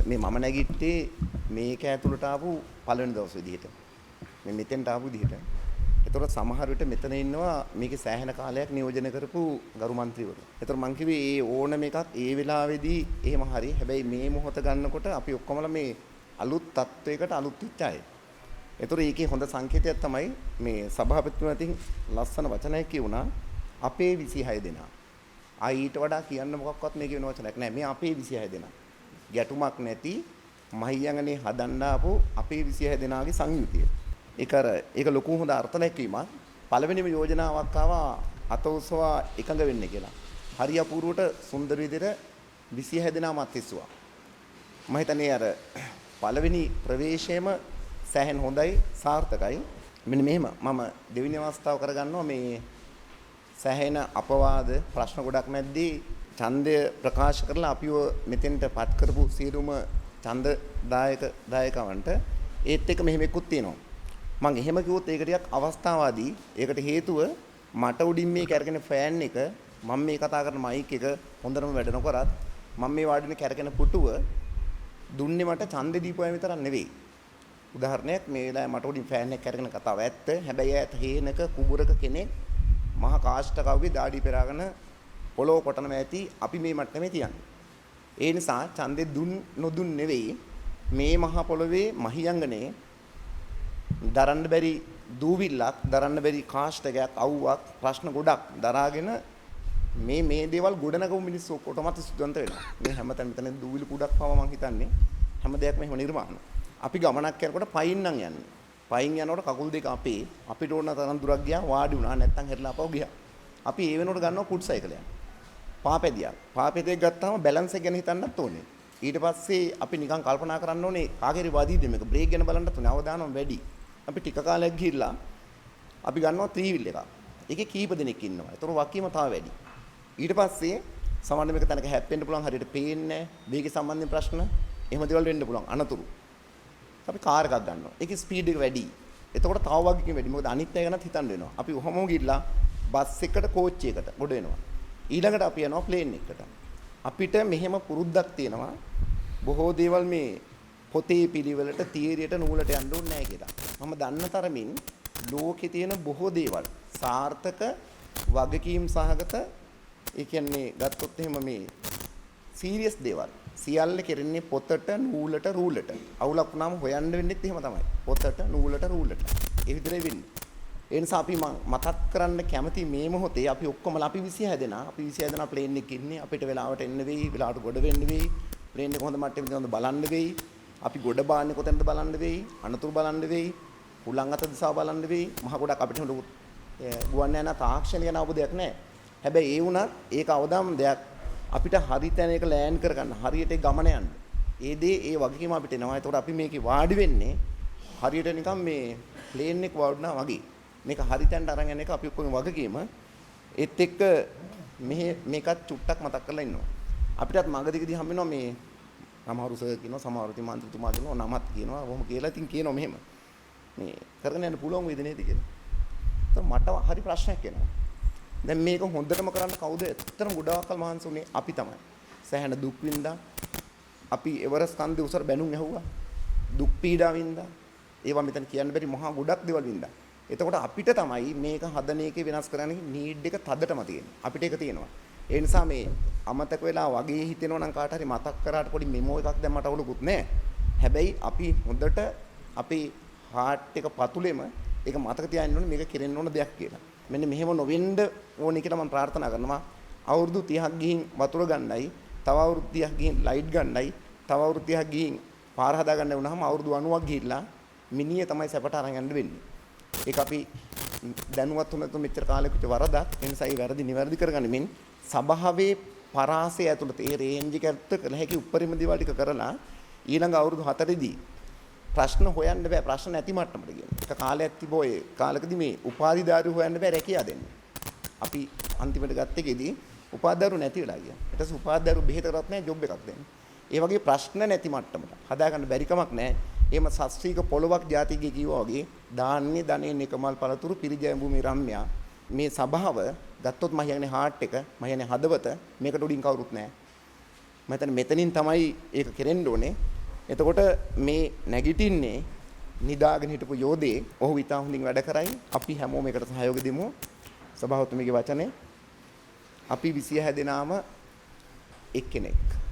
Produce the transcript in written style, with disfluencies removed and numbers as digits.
මේ මම නැගිට්ටේ මේක ඇතුළට ආපු පළවෙනි දවස් විදිහට. මේ මෙතෙන්ට ආපු විදිහට. ඒතකොට සමහර විට මෙතන ඉන්නවා මේකේ සෑහෙන කාලයක් නියෝජනය කරපු ගරු මන්ත්‍රීවරු. ඒතකොට මං කිව්වේ ඒ ඕනම එකක් ඒ වෙලාවේදී එහෙම හරි. හැබැයි මේ මොහොත ගන්නකොට අපි ඔක්කොමලා මේ අලුත් තත්වයකට අලුත් වෙච්ච අය. ඒතකොට ඒකේ හොඳ සංකේතයක් තමයි මේ සභාපතිතුමාටින් ලස්සන වචනයක් කියුණා අපේ 26 දෙනා. ඊට වඩා කියන්න මොකක්වත් මේකේ වෙන වචනයක් නැහැ. මේ අපේ 26 දෙනා. ගැටුමක් නැති මහියංගනේ හදන්න ආපු අපේ 26 දෙනාගේ සංයුතිය. ඒක ලොකු හොඳ අර්ථ දැක්වීමක්. පළවෙනිම යෝජනාවක් ආවා අතෝසවා එකඟ වෙන්න කියලා. හරි අපූර්වට සුන්දර විදිහට 26 දෙනා මත් ඉස්සුවා. මම හිතන්නේ අර පළවෙනි ප්‍රවේශයේම සෑහෙන හොඳයි සාර්ථකයි. මෙන්න මෙහෙම මම දෙවෙනි අවස්ථාව කරගන්නවා මේ සෑහෙන අපවාද ප්‍රශ්න ගොඩක් මැද්දේ ඡන්දය ප්‍රකාශ කරලා අපිව මෙතෙන්ට පත් කරපු සියලුම ඡන්ද දායකවන්ට ඒත් එක මෙහෙම එකකුත් තියෙනවා. මම එහෙම කිව්වොත් ඒක ටිකක් අවස්ථාවාදී. ඒකට හේතුව මට උඩින් මේ කැරගෙන ෆෑන් එක මම මේ කතා කරන මයික් එක හොඳටම වැඩ නොකරත් මම මේ වාඩිනේ කැරගෙන පුටුව දුන්නේ මට ඡන්දෙ දීපුවා විතරක් නෙවෙයි. උදාහරණයක් මේ වෙලාවේ මට උඩින් ෆෑන් එක කැරගෙන කතාව ඇත්ත. හැබැයි ඈත හේනක කුඹරක කෙනෙක් මහා කාෂ්ඨකව්ගේ දාඩි පෙරාගෙන පොළොව කොටනම ඇති අපි මේ මට්ටමේ තියන්නේ. ඒ නිසා ඡන්දෙ නොදුන් නෙවෙයි මේ මහා පොළොවේ මහියංගනේ දරන්න බැරි දූවිල්ලක් දරන්න බැරි කාෂ්ඨකයක් අවුවක් ප්‍රශ්න ගොඩක් දරාගෙන මේ දේවල් ගොඩනගමු මිනිස්සු ඔක්කොටමත් සිද්ධාන්ත වෙනවා. මේ හැමතැන මෙතන දූවිලි කුඩක් පව මං හිතන්නේ හැම දෙයක්ම එහෙම නිර්මාණ. අපි ගමනක් කරනකොට පයින් නම් යන්නේ. පයින් යනකොට කකුල් දෙක අපිට ඕන තරම් දුරක් ගියා වාඩි වුණා නැත්තම් හැරිලා අපව ගියා. අපි ඒ වෙනකොට ගන්නවා කුඩ් සයිකලයක්. පාපෙදියක්. පාපෙදියක් ගත්තාම බැලන්ස් එක ගැන හිතන්නත් ඕනේ. ඊට පස්සේ අපි නිකන් කල්පනා කරන්න ඕනේ කාගේරි වදීද මේක බ්‍රේක් ගැන බලන්නත් ඕනේ. අවදානම වැඩි. අපි ටික කාලයක් ගිහිල්ලා අපි ගන්නවා ත්‍රිවිල් එකක්. ඒකේ කීප දෙනෙක් ඉන්නවා. ඒතර වකීම තව වැඩි. ඊට පස්සේ සමහරවිට මේක තැනක හැප්පෙන්න පුළුවන් හරියට පේන්නේ නැහැ. වේගය සම්බන්ධයෙන් ප්‍රශ්න එහෙම දේවල් වෙන්න පුළුවන් අනතුරු. අපි කාර් එකක් ගන්නවා. ඒකේ ස්පීඩ් එක වැඩි. එතකොට තව වගකීම් වැඩි. මොකද අනිත් අය ගැනත් හිතන්න වෙනවා. අපි ඔහොම ගිහිල්ලා බස් එකකට කෝච්චි එකට ගොඩ වෙනවා. ඊළඟට අපි යනවා ප්ලේන් එකකට. අපිට මෙහෙම පුරුද්දක් තියෙනවා. බොහෝ දේවල් මේ පොතේ පිළිවෙලට තියරියට නූලට යන්න ඕනේ නැහැ කියලා. මම දන්න තරමින් ලෝකේ තියෙන බොහෝ දේවල් සාර්ථක වගකීම් සහගත ඒ කියන්නේ ගත්තොත් එහෙම මේ සීරියස් දේවල් සියල්ල කෙරෙන්නේ පොතට නූලට රූලට. අවුලක් වුණාම හොයන්න වෙන්නේත් එහෙම තමයි. පොතට නූලට රූලට. ඒ විදිහට වෙන්නේ. ඒ නිසා අපි මතක් කරන්න කැමති මේ මොහොතේ අපි ඔක්කොමලා අපි 26 දෙනා ප්ලේන් එකේ ඉන්නේ. අපිට වෙලාවට එන්න වෙයි, වෙලාවට ගොඩ වෙන්න වෙයි. ප්ලේන් එක හොඳ මට්ටමේ හොඳ බලන්න වෙයි. අපි ගොඩ බාන්නේ කොතැනද බලන්න වෙයි, අනතුරු බලන්න වෙයි, උලංගත දිශාව බලන්න වෙයි. මහ ගොඩක් අපිට ගුවන් යාන තාක්ෂණය ගැන අවබෝධයක් නැහැ. හැබැයි ඒ වුණත් ඒක අවදාම් දෙයක්. අපිට හරි තැන එක ලෑන්ඩ් කරගන්න, හරියට ගමන යන්න. ඒ වගකීම අපිට එනවා. ඒතකොට අපි මේකේ වාඩි වෙන්නේ හරියට නිකන් මේ ප්ලේන් එක වඩනා වගේ. මේක හරි තැනට අරන් යන එක අපි ඔක්කොම වගකීම. ඒත් එක්ක මේකත් චුට්ටක් මතක් කරලා ඉන්නවා. අපිටත් මගදීකදී හම් වෙනවා මේ සමහරු සර් කියනවා, සමහරු මන්ත්‍රීතුමා කියනවා, නමත් කියනවා. කොහොම කියලා ඉතින් කියනවා මෙහෙම. මේ කරගෙන යන්න පුළුවන් වේද නේද කියලා. ඒත් මට හරි ප්‍රශ්නයක් එනවා. දැන් මේක හොඳටම කරන්න කවුද? ඇත්තටම ගොඩාක්කල් මහන්සි උනේ අපි තමයි. සෑහෙන දුක් විඳා අපි එවරස් කන්දේ උසර බැනුම් ඇහුවා. දුක් පීඩා විඳා. ඒවා මෙතන කියන්න බැරි මහා ගොඩක් දේවල් විඳා. එතකොට අපිට තමයි මේක හදන එකේ වෙනස් කරන්න නීඩ් එක තදටම තියෙන්නේ. අපිට ඒක තියෙනවා. ඒ නිසා මේ අමතක වෙලා වගේ හිතෙනවා නම් කාට හරි මතක් කරාට පොඩි මෙමෝ එකක් දැන් මට අවුලකුත් නැහැ. හැබැයි අපි හොඳට අපේ හાર્ට් එක පතුලෙම ඒක මතක තියාගන්න ඕනේ මේක කෙරෙන්න ඕන දෙයක් කියලා. මෙන්න මෙහෙම නොවෙන්න ඕනේ කියලා මම ප්‍රාර්ථනා කරනවා. අවුරුදු 30ක් ගිහින් වතුර ගන්නයි, තව අවුරුදු 30ක් ගිහින් ලයිට් ගන්නයි, තව අවුරුදු 30ක් ගිහින් පාර හදා ගන්න වුණාම අවුරුදු 90ක් ගිහිල්ලා මිනිහ තමයි සැපට අරන් යන්න වෙන්නේ. ඒක අපි දැනුවත් වුණත් මෙච්චර කාලෙක වරදක්. ඒ නිසා ඒ වැරදි නිවැරදි කරගන්නමින් සභාවේ පරාසය ඇතුළත ඒ රේන්ජ් එක ඇතුළත කළ හැකි උපරිම දේවල් ටික කරලා ඊළඟ අවුරුදු 4දී ප්‍රශ්න හොයන්න බෑ, ප්‍රශ්න නැති මට්ටමට කියන. එක කාලයක් තිබෝ ඒ කාලෙකදී මේ උපාධිධාරී හොයන්න බෑ රැකියාව දෙන්න. අපි අන්තිමට ගත්ත එකේදී උපාධිධාරු නැති වෙලා ගියා. ඊට පස්සේ උපාධිධාරු බෙහෙත කරත් නැහැ, ජොබ් එකක් දෙන්න. ඒ වගේ ප්‍රශ්න නැති මට්ටමට හදාගන්න බැරි කමක් නැහැ. එහෙම ශාස්ත්‍රීය පොළොවක් ජාතිගේ කිව්වා වගේ දාන්නේ ධනෙ නිකමල් පළතුරු පිරිජය භූමි රම්‍යා. මේ සභාව ගත්තොත් මම කියන්නේ හાર્ට් එක, මම කියන්නේ හදවත මේකට උඩින් කවුරුත් නැහැ. මම හිතන්නේ මෙතනින් තමයි ඒක කෙරෙන්න ඕනේ. එතකොට මේ නැගිටින්නේ නිදාගෙන හිටපු යෝධේ ඔහු ඉතා හොඳින් වැඩ කරයි. අපි හැමෝම එකට සහයෝග දෙමු. සභාවතුමීගේ වචනේ අපි 26 දෙනාම එක්කෙනෙක්.